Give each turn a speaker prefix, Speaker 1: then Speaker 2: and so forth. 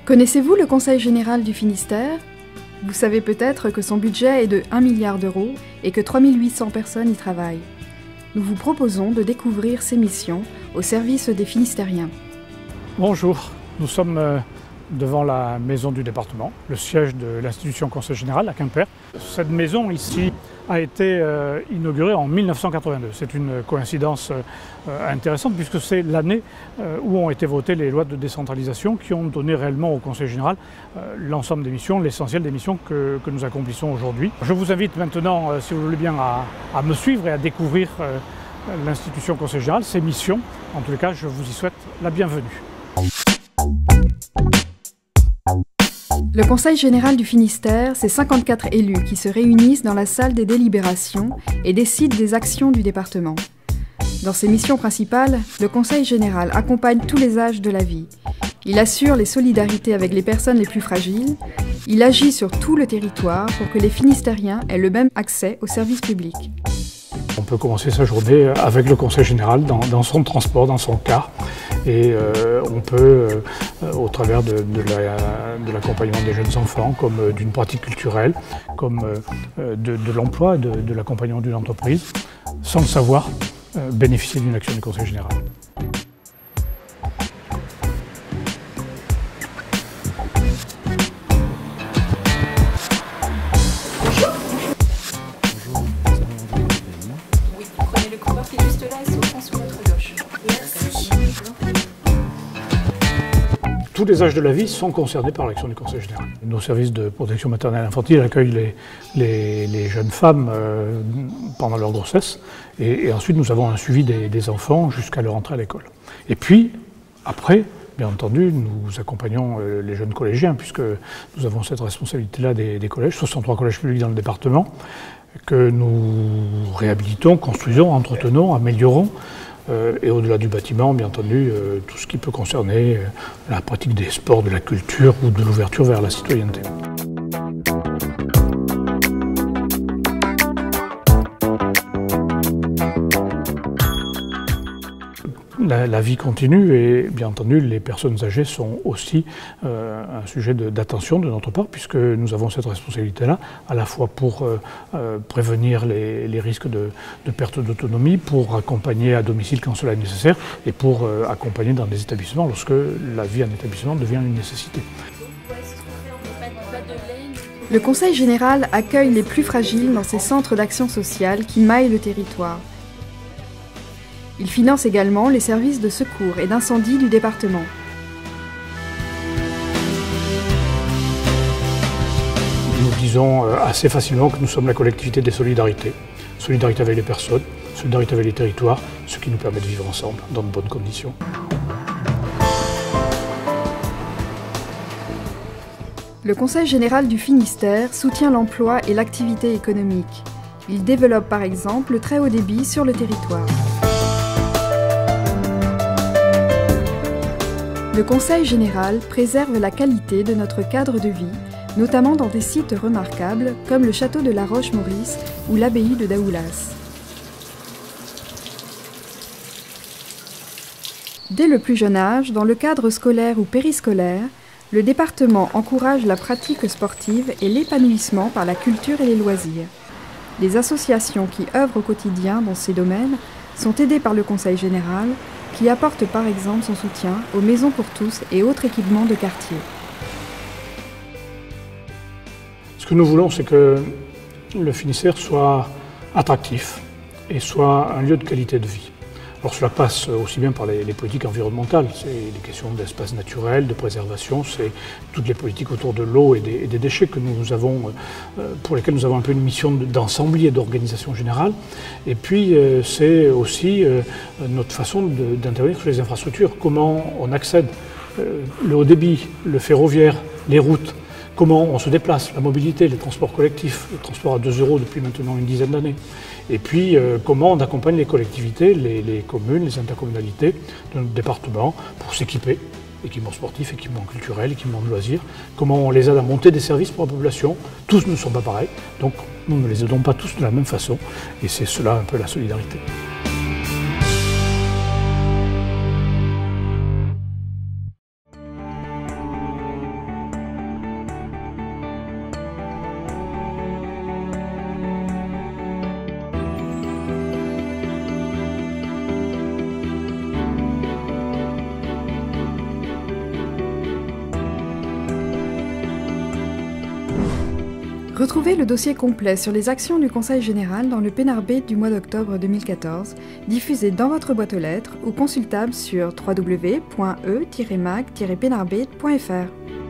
Speaker 1: Connaissez-vous le Conseil général du Finistère? Vous savez peut-être que son budget est de 1 milliard d'euros et que 3800 personnes y travaillent. Nous vous proposons de découvrir ses missions au service des Finistériens.
Speaker 2: Bonjour, nous sommes devant la maison du département, le siège de l'institution Conseil général à Quimper. Cette maison ici a été inaugurée en 1982. C'est une coïncidence intéressante puisque c'est l'année où ont été votées les lois de décentralisation qui ont donné réellement au Conseil général l'ensemble des missions, l'essentiel des missions que nous accomplissons aujourd'hui. Je vous invite maintenant, si vous voulez bien, à me suivre et à découvrir l'institution Conseil général, ses missions. En tous les cas, je vous y souhaite la bienvenue.
Speaker 1: Le Conseil général du Finistère, c'est 54 élus qui se réunissent dans la salle des délibérations et décident des actions du département. Dans ses missions principales, le Conseil général accompagne tous les âges de la vie. Il assure les solidarités avec les personnes les plus fragiles. Il agit sur tout le territoire pour que les Finistériens aient le même accès aux services publics.
Speaker 2: On peut commencer sa journée avec le Conseil général dans son transport, dans son car. Et on peut, au travers de l'accompagnement des jeunes enfants, comme d'une pratique culturelle, comme de l'emploi, de l'accompagnement d'une entreprise, sans le savoir, bénéficier d'une action du Conseil général.
Speaker 1: Oui, prenez le couloir qui est juste là et s'ouvre sur votre gauche. Merci.
Speaker 2: Tous les âges de la vie sont concernés par l'action du Conseil général. Nos services de protection maternelle et infantile accueillent les jeunes femmes pendant leur grossesse et ensuite nous avons un suivi des enfants jusqu'à leur entrée à l'école. Et puis, après, bien entendu, nous accompagnons les jeunes collégiens puisque nous avons cette responsabilité-là des collèges, 63 collèges publics dans le département, que nous réhabilitons, construisons, entretenons, améliorons. Et au-delà du bâtiment, bien entendu, tout ce qui peut concerner la pratique des sports, de la culture ou de l'ouverture vers la citoyenneté. La vie continue et bien entendu les personnes âgées sont aussi un sujet d'attention de notre part puisque nous avons cette responsabilité-là à la fois pour prévenir les risques de perte d'autonomie, pour accompagner à domicile quand cela est nécessaire et pour accompagner dans des établissements lorsque la vie en établissement devient une nécessité.
Speaker 1: Le Conseil général accueille les plus fragiles dans ses centres d'action sociale qui maillent le territoire. Il finance également les services de secours et d'incendie du département.
Speaker 2: Nous disons assez facilement que nous sommes la collectivité des solidarités. Solidarité avec les personnes, solidarité avec les territoires, ce qui nous permet de vivre ensemble dans de bonnes conditions.
Speaker 1: Le Conseil général du Finistère soutient l'emploi et l'activité économique. Il développe par exemple le très haut débit sur le territoire. Le Conseil général préserve la qualité de notre cadre de vie, notamment dans des sites remarquables comme le château de la Roche-Maurice ou l'abbaye de Daoulas. Dès le plus jeune âge, dans le cadre scolaire ou périscolaire, le département encourage la pratique sportive et l'épanouissement par la culture et les loisirs. Les associations qui œuvrent au quotidien dans ces domaines sont aidées par le Conseil général, qui apporte par exemple son soutien aux maisons pour tous et autres équipements de quartier.
Speaker 2: Ce que nous voulons, c'est que le Finistère soit attractif et soit un lieu de qualité de vie. Alors cela passe aussi bien par les politiques environnementales, c'est les questions d'espace naturel, de préservation, c'est toutes les politiques autour de l'eau et des déchets que nous avons, pour lesquels nous avons un peu une mission d'ensemblier et d'organisation générale. Et puis c'est aussi notre façon d'intervenir sur les infrastructures, comment on accède, le haut débit, le ferroviaire, les routes, comment on se déplace, la mobilité, les transports collectifs, le transport à 2 € depuis maintenant une dizaine d'années. Et puis comment on accompagne les collectivités, les communes, les intercommunalités de notre département pour s'équiper, équipements sportifs, équipements culturels, équipements de loisirs, comment on les aide à monter des services pour la population. Tous ne sont pas pareils, donc nous ne les aidons pas tous de la même façon et c'est cela un peu la solidarité.
Speaker 1: Retrouvez le dossier complet sur les actions du Conseil général dans le Pénarbé du mois d'octobre 2014, diffusé dans votre boîte aux lettres ou consultable sur www.e-mag-pénarbé.fr.